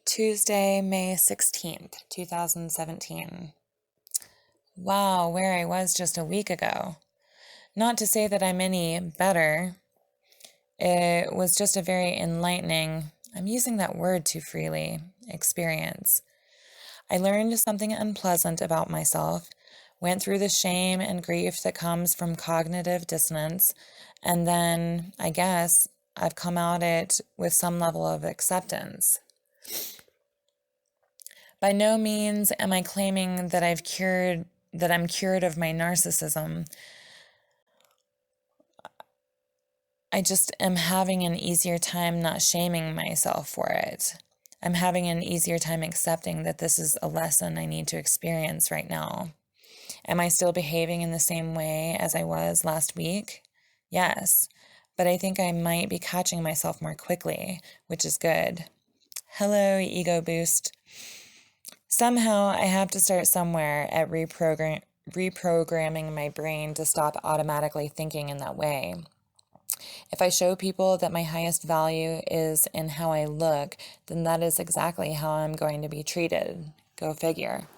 Tuesday, May 16th, 2017. Wow, where I was just a week ago. Not to say that I'm any better. It was just a very enlightening, I'm using that word too freely, experience. I learned something unpleasant about myself, went through the shame and grief that comes from cognitive dissonance, and then, I guess, I've come out it with some level of acceptance. By no means am I claiming that I'm cured of my narcissism. I just am having an easier time not shaming myself for it. I'm having an easier time accepting that this is a lesson I need to experience right now. Am I still behaving in the same way as I was last week? Yes, but I think I might be catching myself more quickly, which is good. Hello, ego boost. Somehow I have to start somewhere at reprogramming my brain to stop automatically thinking in that way. If I show people that my highest value is in how I look, then that is exactly how I'm going to be treated. Go figure.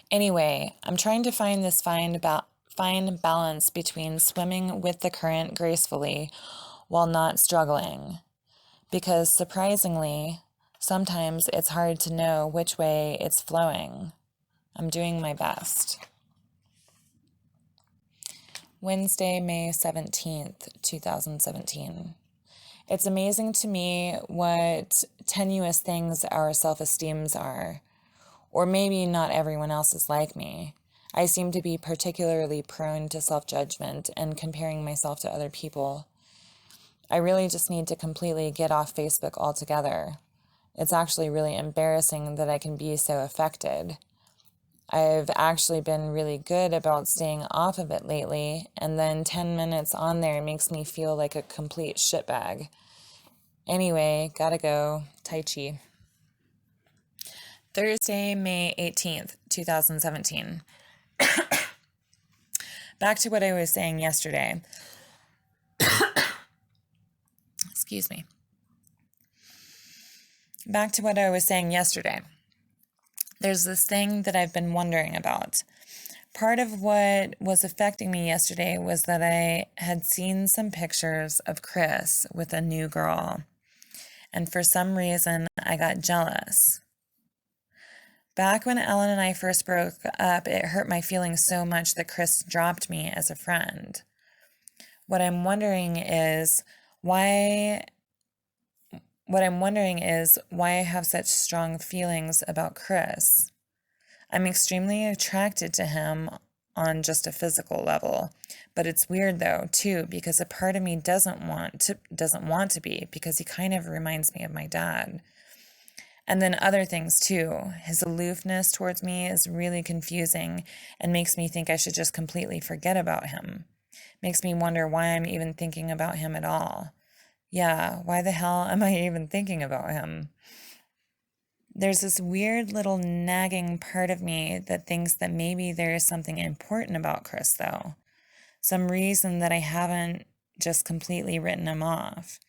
Anyway, I'm trying to find this fine balance between swimming with the current gracefully while not struggling. Because surprisingly, sometimes it's hard to know which way it's flowing. I'm doing my best. Wednesday, May 17th, 2017. It's amazing to me what tenuous things our self-esteems are. Or maybe not everyone else is like me. I seem to be particularly prone to self-judgment and comparing myself to other people. I really just need to completely get off Facebook altogether. It's actually really embarrassing that I can be so affected. I've actually been really good about staying off of it lately, and then 10 minutes on there makes me feel like a complete shitbag. Anyway, gotta go. Tai Chi. Thursday, May 18th, 2017. Back to what I was saying yesterday. Excuse me. Back to what I was saying yesterday. There's this thing that I've been wondering about. Part of what was affecting me yesterday was that I had seen some pictures of Chris with a new girl. And for some reason, I got jealous. Back when Ellen and I first broke up, it hurt my feelings so much that Chris dropped me as a friend. What I'm wondering is why I have such strong feelings about Chris. I'm extremely attracted to him on just a physical level, but it's weird though too, because a part of me doesn't want to be, because he kind of reminds me of my dad. And then other things too. His aloofness towards me is really confusing and makes me think I should just completely forget about him. Makes me wonder why I'm even thinking about him at all. Yeah, why the hell am I even thinking about him? There's this weird little nagging part of me that thinks that maybe there is something important about Chris, though. Some reason that I haven't just completely written him off.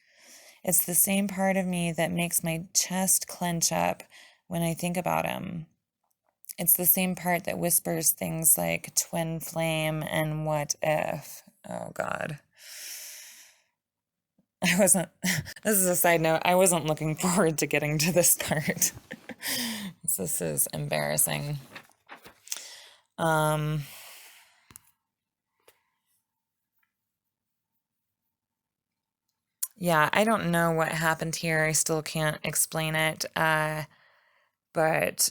It's the same part of me that makes my chest clench up when I think about him. It's the same part that whispers things like twin flame and what if. Oh, God. This is a side note, I wasn't looking forward to getting to this part. This is embarrassing. Yeah, I don't know what happened here. I still can't explain it. But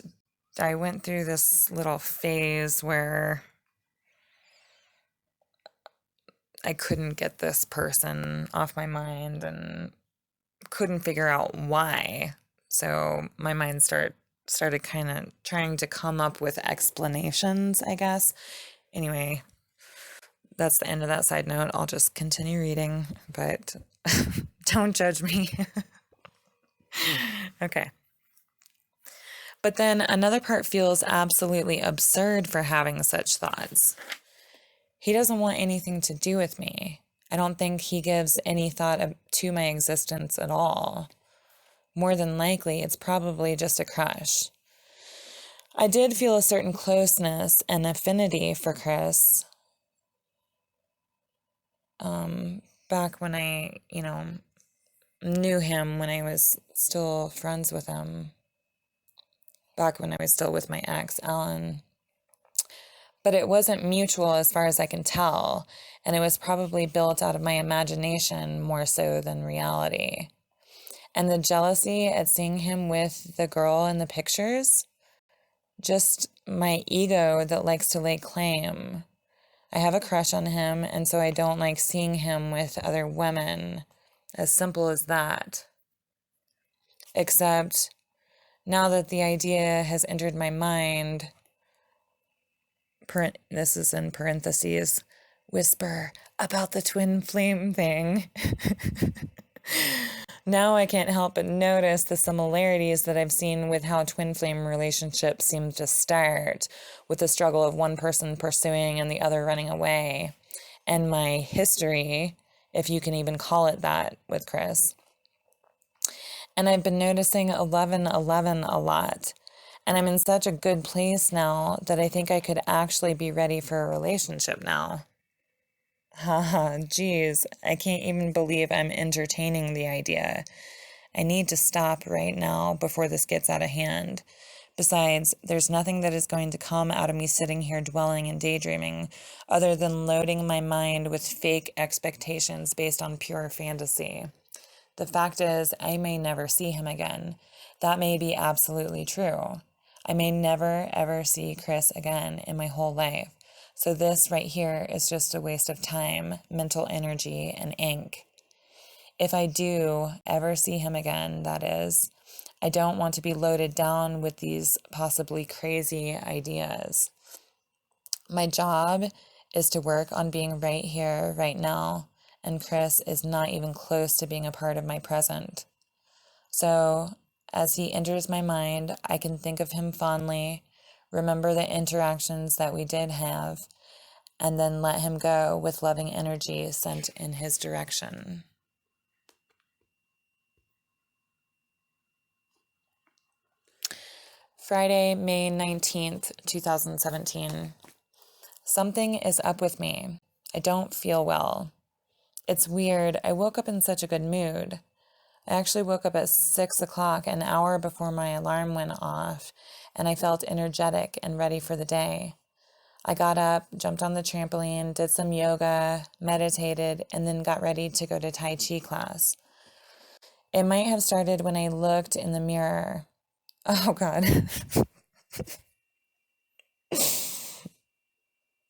I went through this little phase where I couldn't get this person off my mind and couldn't figure out why. So my mind started kind of trying to come up with explanations, I guess. Anyway, that's the end of that side note. I'll just continue reading, but don't judge me. Okay. But then another part feels absolutely absurd for having such thoughts. He doesn't want anything to do with me. I don't think he gives any thought to my existence at all. more than likely it's probably just a crush. I did feel a certain closeness and affinity for Chris back when I, knew him when I was still friends with him, back when I was still with my ex, Alan. But it wasn't mutual as far as I can tell, and it was probably built out of my imagination more so than reality. And the jealousy at seeing him with the girl in the pictures, just my ego that likes to lay claim. I have a crush on him, and so I don't like seeing him with other women. As simple as that. Except now that the idea has entered my mind, this is in parentheses, whisper about the twin flame thing. Now I can't help but notice the similarities that I've seen with how twin flame relationships seem to start, with the struggle of one person pursuing and the other running away, and my history, if you can even call it that, with Chris. And I've been noticing 1111 a lot. And I'm in such a good place now that I think I could actually be ready for a relationship now. Haha, geez, I can't even believe I'm entertaining the idea. I need to stop right now before this gets out of hand. Besides, there's nothing that is going to come out of me sitting here dwelling and daydreaming other than loading my mind with fake expectations based on pure fantasy. The fact is, I may never see him again. That may be absolutely true. I may never, ever see Chris again in my whole life. So this right here is just a waste of time, mental energy, and ink. If I do ever see him again, that is, I don't want to be loaded down with these possibly crazy ideas. My job is to work on being right here, right now, and Chris is not even close to being a part of my present. So, as he enters my mind, I can think of him fondly, remember the interactions that we did have, and then let him go with loving energy sent in his direction. Friday, May 19th, 2017. Something is up with me. I don't feel well. It's weird. I woke up in such a good mood. I actually woke up at 6 o'clock, an hour before my alarm went off, and I felt energetic and ready for the day. I got up, jumped on the trampoline, did some yoga, meditated, and then got ready to go to Tai Chi class. It might have started when I looked in the mirror. Oh, God.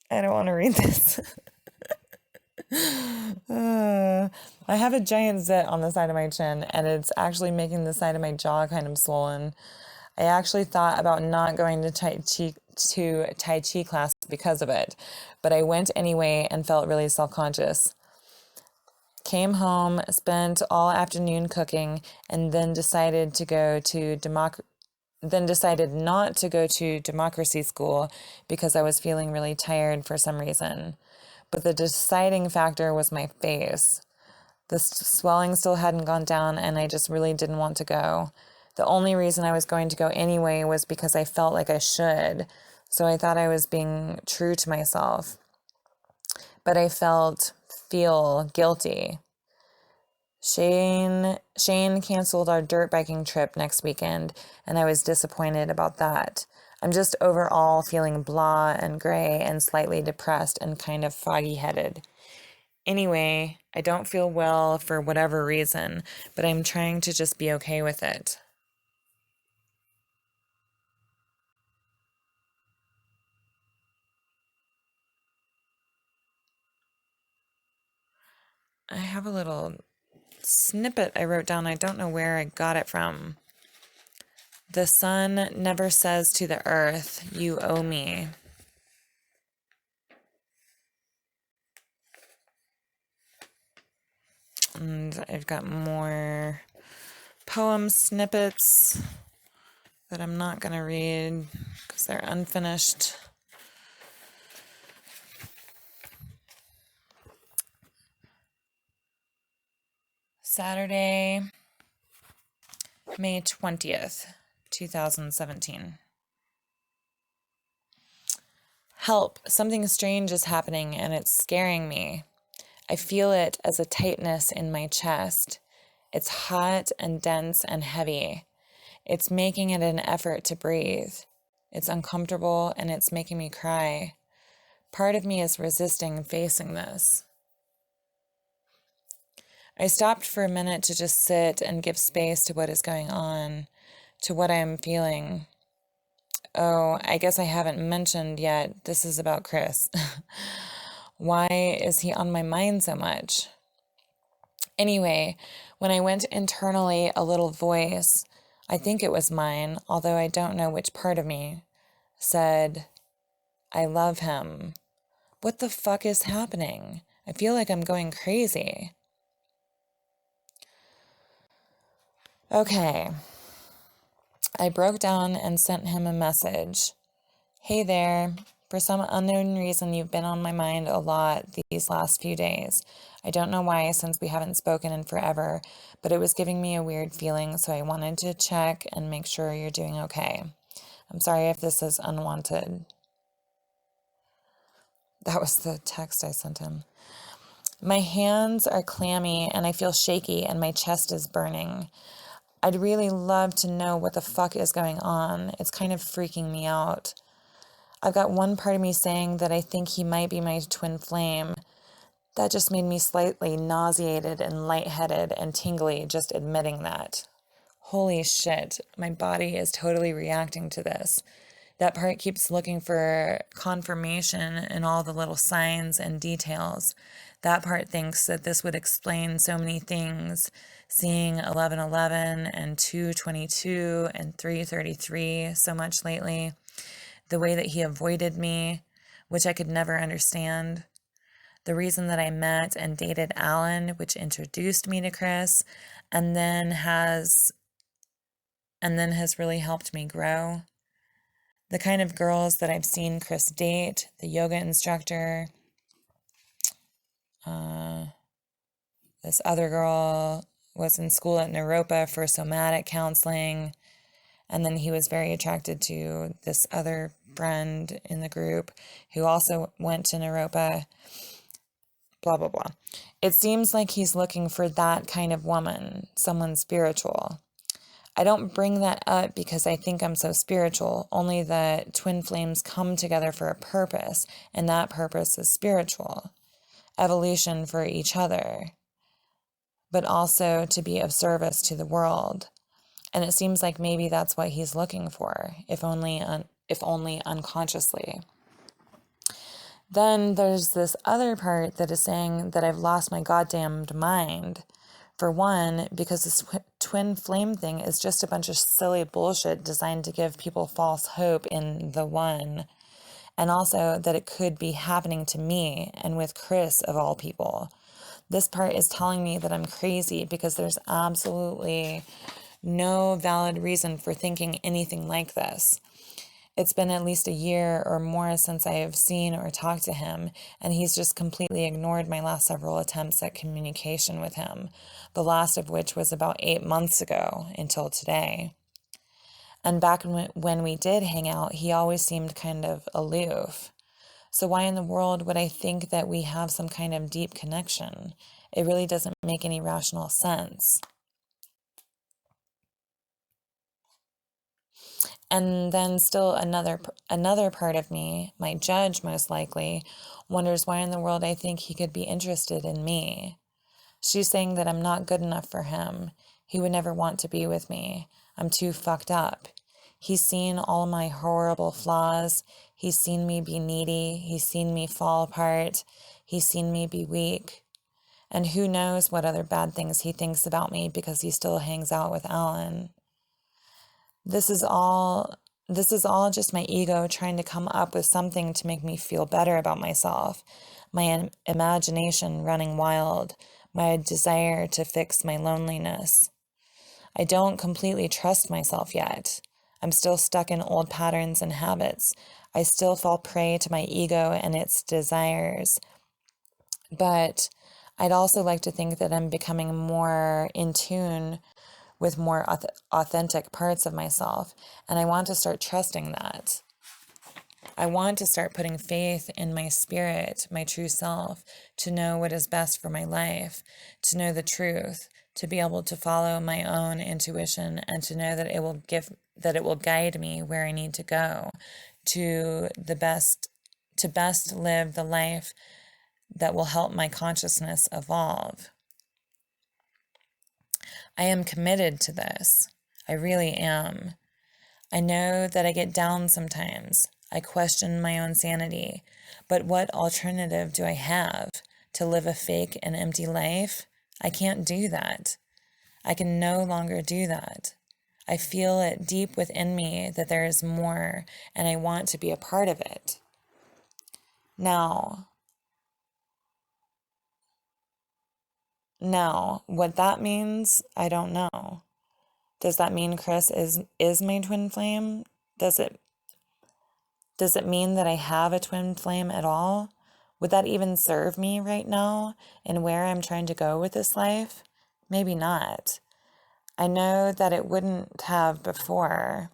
I don't want to read this. I have a giant zit on the side of my chin, and it's actually making the side of my jaw kind of swollen. I actually thought about not going to Tai Chi class because of it, but I went anyway and felt really self-conscious. Came home, spent all afternoon cooking, and then decided not to go to democracy school because I was feeling really tired for some reason. But the deciding factor was my face. The swelling still hadn't gone down, and I just really didn't want to go. The only reason I was going to go anyway was because I felt like I should, so I thought I was being true to myself. But I feel guilty. Shane canceled our dirt biking trip next weekend, and I was disappointed about that. I'm just overall feeling blah and gray and slightly depressed and kind of foggy-headed. Anyway, I don't feel well for whatever reason, but I'm trying to just be okay with it. I have a little snippet I wrote down. I don't know where I got it from. The sun never says to the earth, "You owe me." And I've got more poem snippets that I'm not going to read because they're unfinished. Saturday, May 20th, 2017. Help, something strange is happening and it's scaring me. I feel it as a tightness in my chest. It's hot and dense and heavy. It's making it an effort to breathe. It's uncomfortable and it's making me cry. Part of me is resisting facing this. I stopped for a minute to just sit and give space to what is going on, to what I am feeling. Oh, I guess I haven't mentioned yet, this is about Chris. Why is he on my mind so much? Anyway, when I went internally, a little voice, I think it was mine, although I don't know which part of me, said, I love him. What the fuck is happening? I feel like I'm going crazy. Okay. I broke down and sent him a message. Hey there. For some unknown reason, you've been on my mind a lot these last few days. I don't know why, since we haven't spoken in forever, but it was giving me a weird feeling, so I wanted to check and make sure you're doing okay. I'm sorry if this is unwanted. That was the text I sent him. My hands are clammy and I feel shaky and my chest is burning. I'd really love to know what the fuck is going on. It's kind of freaking me out. I've got one part of me saying that I think he might be my twin flame. That just made me slightly nauseated and lightheaded and tingly just admitting that. Holy shit, my body is totally reacting to this. That part keeps looking for confirmation in all the little signs and details. That part thinks that this would explain so many things, seeing 11:11 and 2:22 and 3:33 so much lately. The way that he avoided me, which I could never understand. The reason that I met and dated Alan, which introduced me to Chris, and then has really helped me grow. The kind of girls that I've seen Chris date, the yoga instructor, this other girl was in school at Naropa for somatic counseling, and then he was very attracted to this other friend in the group who also went to Naropa, blah, blah, blah. It seems like he's looking for that kind of woman, someone spiritual. I don't bring that up because I think I'm so spiritual, only that twin flames come together for a purpose, and that purpose is spiritual. Evolution for each other, but also to be of service to the world. And it seems like maybe that's what he's looking for, if only unconsciously. Then there's this other part that is saying that I've lost my goddamned mind. For one, because this twin flame thing is just a bunch of silly bullshit designed to give people false hope in the one. And also that it could be happening to me and with Chris of all people. This part is telling me that I'm crazy because there's absolutely no valid reason for thinking anything like this. It's been at least a year or more since I have seen or talked to him, and he's just completely ignored my last several attempts at communication with him, the last of which was about 8 months ago until today. And back when we did hang out, he always seemed kind of aloof. So why in the world would I think that we have some kind of deep connection? It really doesn't make any rational sense. And then still another part of me, my judge most likely, wonders why in the world I think he could be interested in me. She's saying that I'm not good enough for him. He would never want to be with me. I'm too fucked up. He's seen all my horrible flaws. He's seen me be needy. He's seen me fall apart. He's seen me be weak. And who knows what other bad things he thinks about me because he still hangs out with Alan. This is all just my ego trying to come up with something to make me feel better about myself, my imagination running wild, my desire to fix my loneliness. I don't completely trust myself yet. I'm still stuck in old patterns and habits. I still fall prey to my ego and its desires. But I'd also like to think that I'm becoming more in tune with more authentic parts of myself. And I want to start trusting that. I want to start putting faith in my spirit, my true self, to know what is best for my life, to know the truth, to be able to follow my own intuition, and to know that it will guide me where I need to go to best live the life that will help my consciousness evolve. I am committed to this. I really am. I know that I get down sometimes. I question my own sanity. But what alternative do I have? To live a fake and empty life? I can't do that. I can no longer do that. I feel it deep within me that there is more, and I want to be a part of it. Now, what that means, I don't know. Does that mean Chris is my twin flame? Does it mean that I have a twin flame at all? Would that even serve me right now in where I'm trying to go with this life? Maybe not. I know that it wouldn't have before.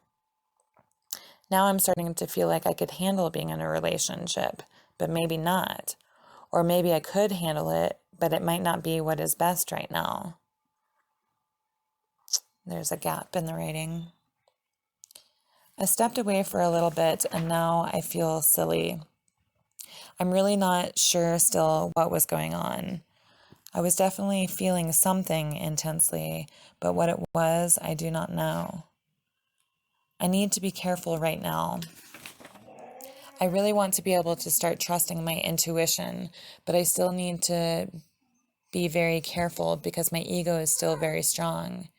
Now I'm starting to feel like I could handle being in a relationship, but maybe not. Or maybe I could handle it, but it might not be what is best right now. There's a gap in the writing. I stepped away for a little bit and now I feel silly. I'm really not sure still what was going on. I was definitely feeling something intensely, but what it was, I do not know. I need to be careful right now. I really want to be able to start trusting my intuition, but I still need to be very careful because my ego is still very strong.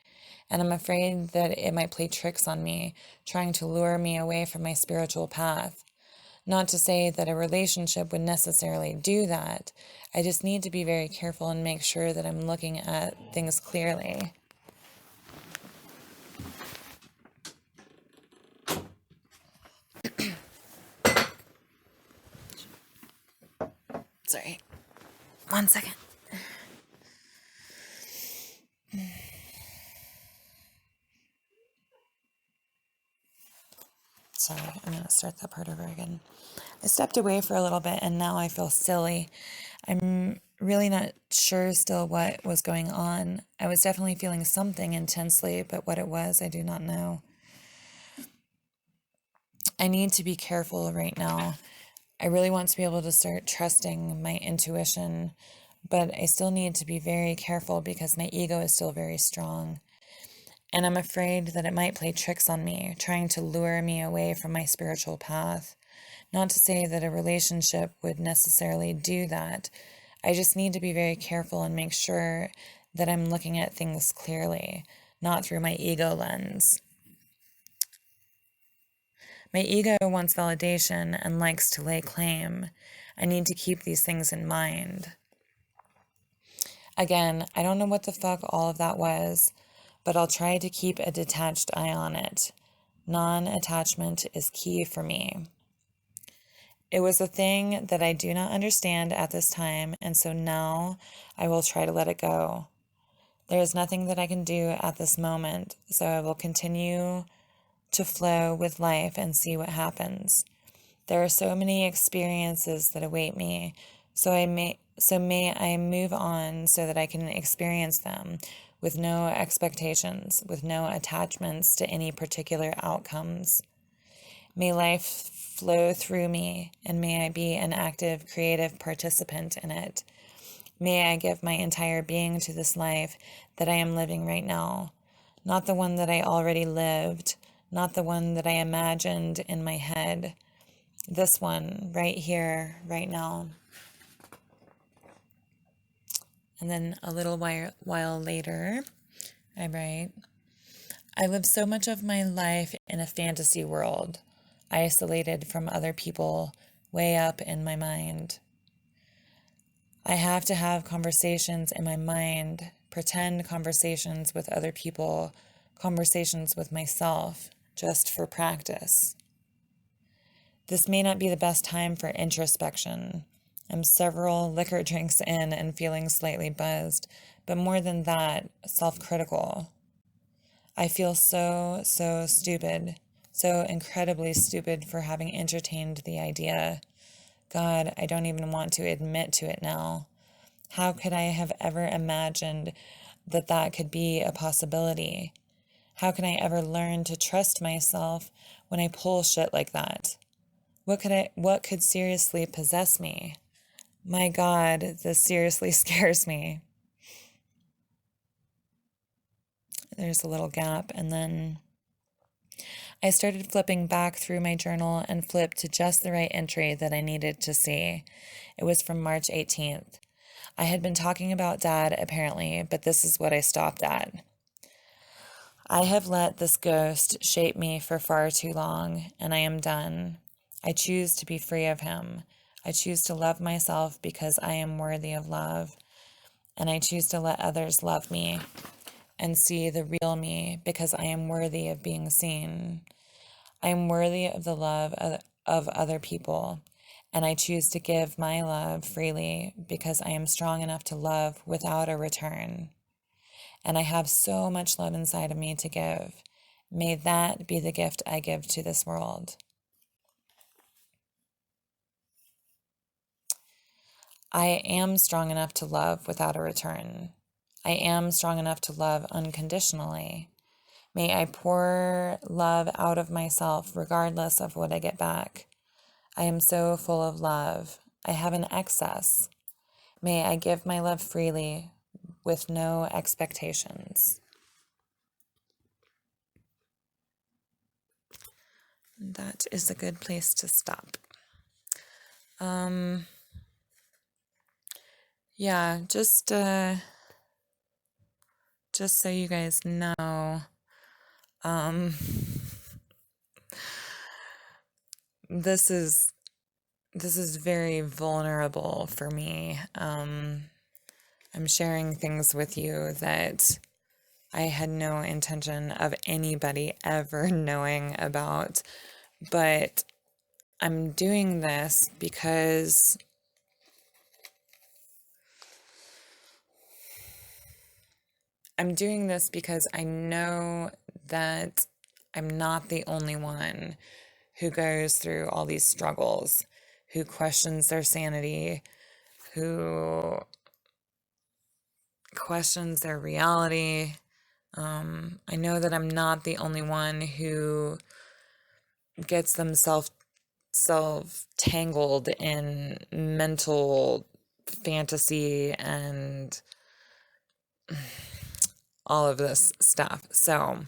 And I'm afraid that it might play tricks on me, trying to lure me away from my spiritual path. Not to say that a relationship would necessarily do that. I just need to be very careful and make sure that I'm looking at things clearly. Sorry. 1 second. Sorry, I'm going to start that part over again. I stepped away for a little bit and now I feel silly. I'm really not sure still what was going on. I was definitely feeling something intensely, but what it was, I do not know. I need to be careful right now. I really want to be able to start trusting my intuition, but I still need to be very careful because my ego is still very strong. And I'm afraid that it might play tricks on me, trying to lure me away from my spiritual path. Not to say that a relationship would necessarily do that. I just need to be very careful and make sure that I'm looking at things clearly, not through my ego lens. My ego wants validation and likes to lay claim. I need to keep these things in mind. Again, I don't know what the fuck all of that was, but I'll try to keep a detached eye on it. Non-attachment is key for me. It was a thing that I do not understand at this time, and so now I will try to let it go. There is nothing that I can do at this moment, so I will continue to flow with life and see what happens. There are so many experiences that await me, so may I move on so that I can experience them with no expectations, with no attachments to any particular outcomes. May life flow through me, and may I be an active, creative participant in it. May I give my entire being to this life that I am living right now, not the one that I already lived, not the one that I imagined in my head. This one, right here, right now. And then a little while later, I write, I live so much of my life in a fantasy world, isolated from other people, way up in my mind. I have to have conversations in my mind, pretend conversations with other people, conversations with myself, just for practice. This may not be the best time for introspection. I'm several liquor drinks in and feeling slightly buzzed, but more than that, self-critical. I feel so, so stupid, so incredibly stupid for having entertained the idea. God, I don't even want to admit to it now. How could I have ever imagined that that could be a possibility? How can I ever learn to trust myself when I pull shit like that? What could seriously possess me? My God, this seriously scares me. There's a little gap, and then I started flipping back through my journal and flipped to just the right entry that I needed to see. It was from March 18th. I had been talking about Dad, apparently, but this is what I stopped at. I have let this ghost shape me for far too long, and I am done. I choose to be free of him. I choose to love myself because I am worthy of love, and I choose to let others love me and see the real me because I am worthy of being seen. I am worthy of the love of other people, and I choose to give my love freely because I am strong enough to love without a return. And I have so much love inside of me to give. May that be the gift I give to this world. I am strong enough to love without a return. I am strong enough to love unconditionally. May I pour love out of myself regardless of what I get back. I am so full of love. I have an excess. May I give my love freely with no expectations. That is a good place to stop. Yeah, just so you guys know, this is very vulnerable for me. I'm sharing things with you that I had no intention of anybody ever knowing about, but I'm doing this because I know that I'm not the only one who goes through all these struggles, who questions their sanity, who questions their reality. I know that I'm not the only one who gets themselves tangled in mental fantasy and all of this stuff. So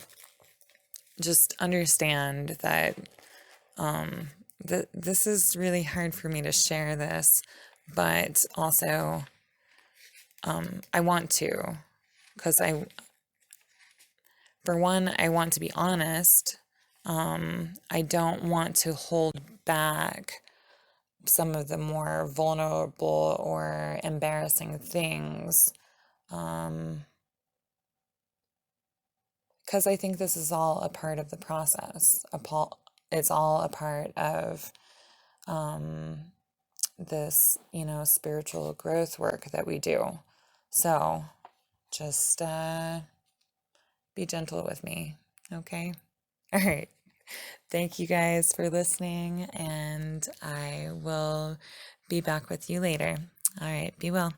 just understand that this is really hard for me to share this, but also I want to, because for one, I want to be honest. I don't want to hold back some of the more vulnerable or embarrassing things, because I think this is all a part of the process. It's all a part of this, spiritual growth work that we do. So just be gentle with me, okay? All right. Thank you guys for listening, and I will be back with you later. All right. Be well.